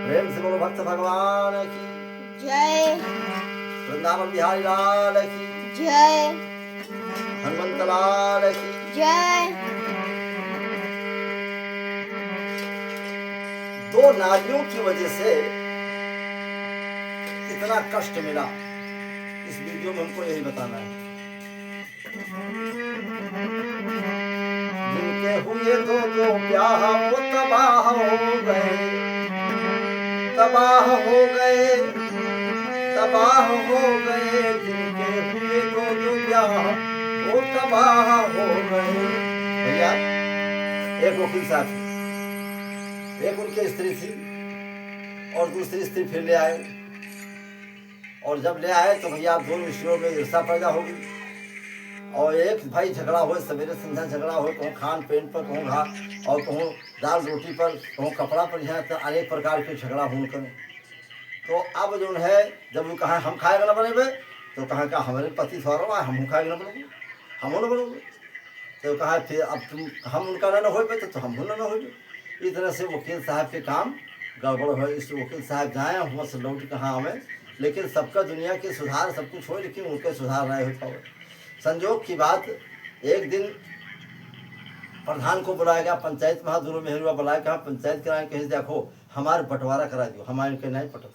प्रेम से बोलो भक्त भगवान की जय। वृंदावन बिहारी लाल की जय। हनुमंत लाल की जय। दो नारियों की वजह से इतना कष्ट मिला, इस वीडियो में हमको यही बताना है। जिनके हुए दो दो ब्याह वो तबाह हो गए, तबाह हो गए, तबाह हो गए। जिनके हुए दो दो ब्याह वो तबाह हो गए। भैया एक वकील साहब, एक उनकी स्त्री थी और दूसरी स्त्री फिर ले आए, और जब ले आए तो भैया दोनों स्त्रियों में ईर्षा पैदा होगी। और एक भाई झगड़ा हो, सवेरे संध्या झगड़ा हो, कहूँ खान पेन पर, कहूँ घाट और कहूँ दाल रोटी पर, कहूँ कपड़ा पर, यहाँ तो अनेक प्रकार के झगड़ा हो करें। तो अब जो है जब वो कहा हम खाएगा ना बनेबे, तो कहा का हमारे पति थोड़ा हम खाएगा ना बनोगे, हम ना बनोगे। तो कहा फिर अब तुम हम उनका ना हो तो हम ना हो। इस तरह से वकील साहब के काम गड़बड़ हो। इस वकील साहब जाए वहाँ से लौट कहाँ आवे, लेकिन सबका दुनिया के सुधार सब कुछ हो, लेकिन उनके सुधार नहीं हो पाए। संजोग की बात, एक दिन प्रधान को बुलाया गया, पंचायत में दोनों मेहरुआ बुलाया, कहा पंचायत कराए, कहीं देखो हमारे बंटवारा करा दियो, हमारे के नहीं पटत।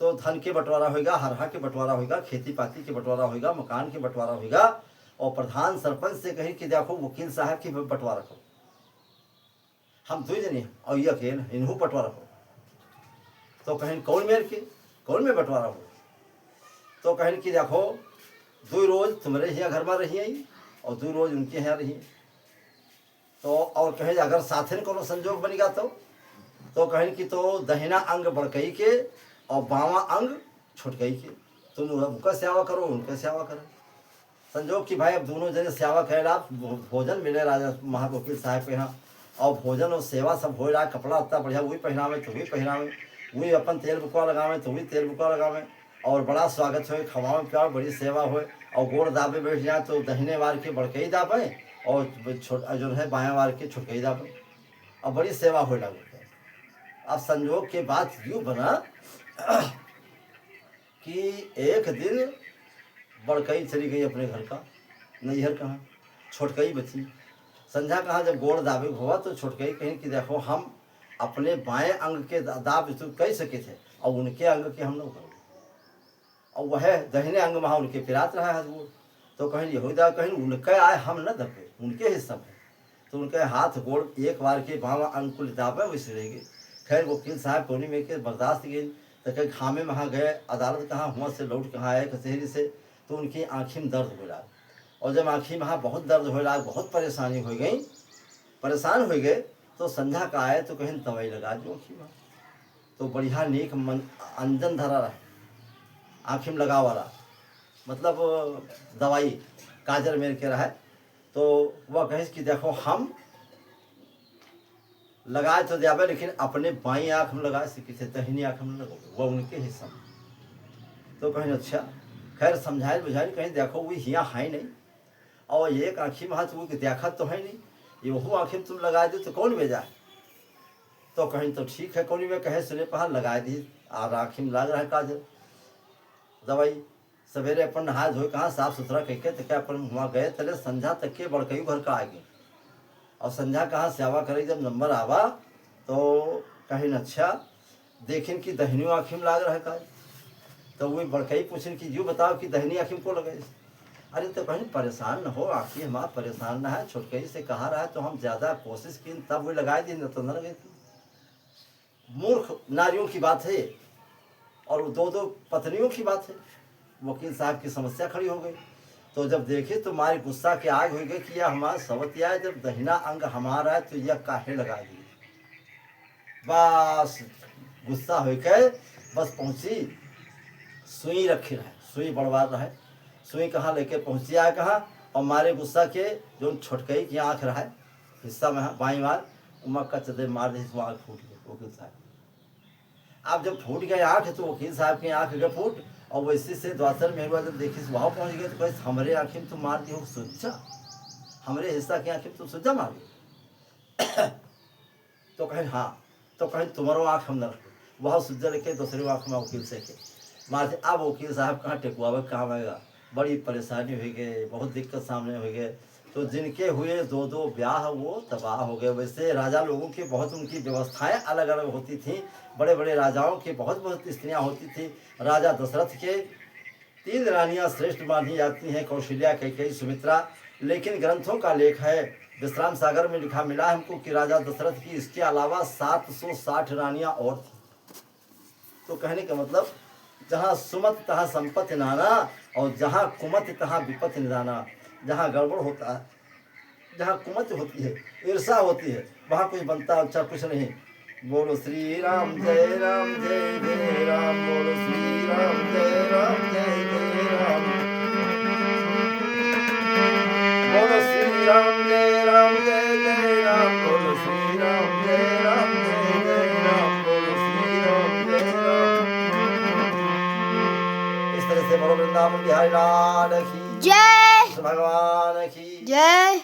तो धन के बंटवारा होगा, हरहा के बंटवारा होगा, खेती पाती के बंटवारा होगा, मकान के बंटवारा होगा। और प्रधान सरपंच से कही कि देखो वकील साहब की बंटवारा करो, हम दो जने और ये अकेले इन्हू बंटवारा हो। तो कहें कौन मेर के कौन में बंटवारा हो। तो कहें कि देखो दो रोज तुम्हारे यहाँ घर में रहिए और दो रोज उनके यहाँ रहिए। तो और कहें अगर साथे कोनो संजोग बनेगा तो कहें कि तो दहिना अंग बड़कई के और बावा अंग छुटकई के, तुम उनका सेवा करो उनका सेवा करो। संजोग कि भाई अब दोनों जने सेवा करेला, भोजन मिले राजा महावकील साहब के यहाँ, और भोजन और सेवा सब हो रहा, कपड़ा इतना बढ़िया वही पहनावे तो वही पहनावे, वही अपन तेल बुकवा लगावे तो वही तेल बुकवा लगावे, और बड़ा स्वागत हो, खवावे प्यार, बड़ी सेवा हो। और गोड़ दाबे बैठ जाए तो दहिने वार के बड़कई दाबे और जो है बाएं वार के छुटकई दाबे, और बड़ी सेवा हो लगे। अब संजोग के बाद यूँ बना कि एक दिन बड़कई चली गई अपने घर का, नैहर कहाँ, छोटकई बची। संध्या कहाँ जब गोड़ दाबे हुआ तो छोटकई कहीं कि देखो हम अपने बाएं अंग के दाब तो कह सके थे और उनके अंग के हम लोग करोगे, और वह दहिने अंग में उनके पिरात रहा है गोड़। तो कहीं यहूदा कहीं उनके आए हम न दबे, उनके हिस्सा में। तो उनके हाथ गोड़ एक बार के बावा अंग को दाबे वैसे रह गए। खैर वकील साहब कोनी में के बर्दाश्त गई, तो कहीं खामे में वहाँ गए, अदालत कहाँ वहाँ से लौट कहाँ आए कचहरी से, तो उनकी आँखी में दर्द हो रहा। और जब आँखी में वहाँ बहुत दर्द हो रहा, बहुत परेशानी हो गई, परेशान हो गए, तो संध्या का आए तो कहीं दवाई लगा दो आँखी में। तो बढ़िया नेक मन अंजन धरा रहा, आँखी में लगा वाला, मतलब दवाई काजर मेर के रहा। तो वह कहे कि देखो हम लगाए तो जावे, लेकिन अपने बाई आँख में लगाए सीखी थे, दहिनी आँख में लगो, वह उनके हिस्सा में। तो कहीं अच्छा, खैर समझाए बुझाए, कहीं देखो वो हिया है नहीं, और एक आँखी में हाथ वो देखा तो है नहीं, ये वो आँखी में तुम लगा दो तो कौन भेजा है। तो कहीं तो ठीक है, कौन में कहे सुने पहा लगा दी, और आँखी में लग रहा है काजल दवाई। सवेरे अपन नहा धोए कहाँ साफ सुथरा कह के तक अपन वहाँ गए, तले संध्या तक के बड़कई घर का आ गए। और संध्या कहाँ सेवा करे, जब नंबर आवा तो कहीं अच्छा देखें कि दहिनी आँखी में लाग रहा है काज। तो वही बड़कई पूछें कि जो बताओ कि दहिनी आँखी में को लगे। अरे तो कहीं परेशान न हो, आँखी हमारा परेशान न है, छोटकई से कहा रहा है तो हम ज़्यादा कोशिश की तब वही लगाए दी, न तो न लगे। मूर्ख नारियों की बात है, और दो दो पत्नियों की बात है। वकील साहब की समस्या खड़ी हो गई। तो जब देखे तो हमारी गुस्सा के आग हो गई कि यह हमारा सवतिया है, जब दहिना अंग हमारा है तो यह काहे लगा दिए। बस गुस्सा हो गए, बस पहुंची सुई रखी रहे, सुई बढ़वा रहे, सुई कहाँ लेके पहुंची आए कहाँ, और मारे गुस्सा के जो छोटकई की आँख रहा हिस्सा में बाई मार उमक्का चदे मार दी, तो आँख फूट गई वकील साहब। अब जब फूट गए आँख तो वकील साहब की आँख गए फूट, और वैसे से द्वासर मेहरुआ जब देखी वहाँ पहुँच गए तो कहे हमारे आँखी में तुम मार दी हो सुज्जा, हमारे हिस्सा की आँखी में तुम सुज्जा मार दी। तो कहे हाँ तो कहीं तुम्हारो आँख हम न रखो वह सुज्जल के दूसरे आँख में वकील से के मारते अब वकील साहब कहाँ टेकुआवे काम आएगा बड़ी परेशानी हुई गई बहुत दिक्कत सामने हो गए तो जिनके हुए दो दो ब्याह वो तबाह हो गए। वैसे राजा लोगों की बहुत उनकी व्यवस्थाएं अलग अलग होती थीं बड़े बड़े राजाओं की बहुत बहुत स्त्रियां होती थी। राजा दशरथ के 3 रानियां श्रेष्ठ मानी जाती हैं कौशल्या कैकेयी सुमित्रा। लेकिन ग्रंथों का लेख है विश्राम सागर में लिखा मिला हमको कि राजा दशरथ की इसके अलावा 760 रानियां और थी। तो कहने का मतलब जहाँ सुमत तहाँ संपत्ति नाना और जहाँ कुमत तहाँ विपत्ति निदाना। जहाँ गड़बड़ होता है जहाँ कुमत होती है ईर्षा होती है वहाँ कुछ बनता अच्छा कुछ नहीं। बोलो श्री राम जय राम जय जय राम बोलो श्री राम जय राम जय जय राम बोलो श्री राम जय राम जय जय राम बोलो श्री राम जय राम जय जय राम बोलो श्री राम जय राम। इस तरह से बोलो वृंदावन बिहारी लाल की जय भगवान की जय।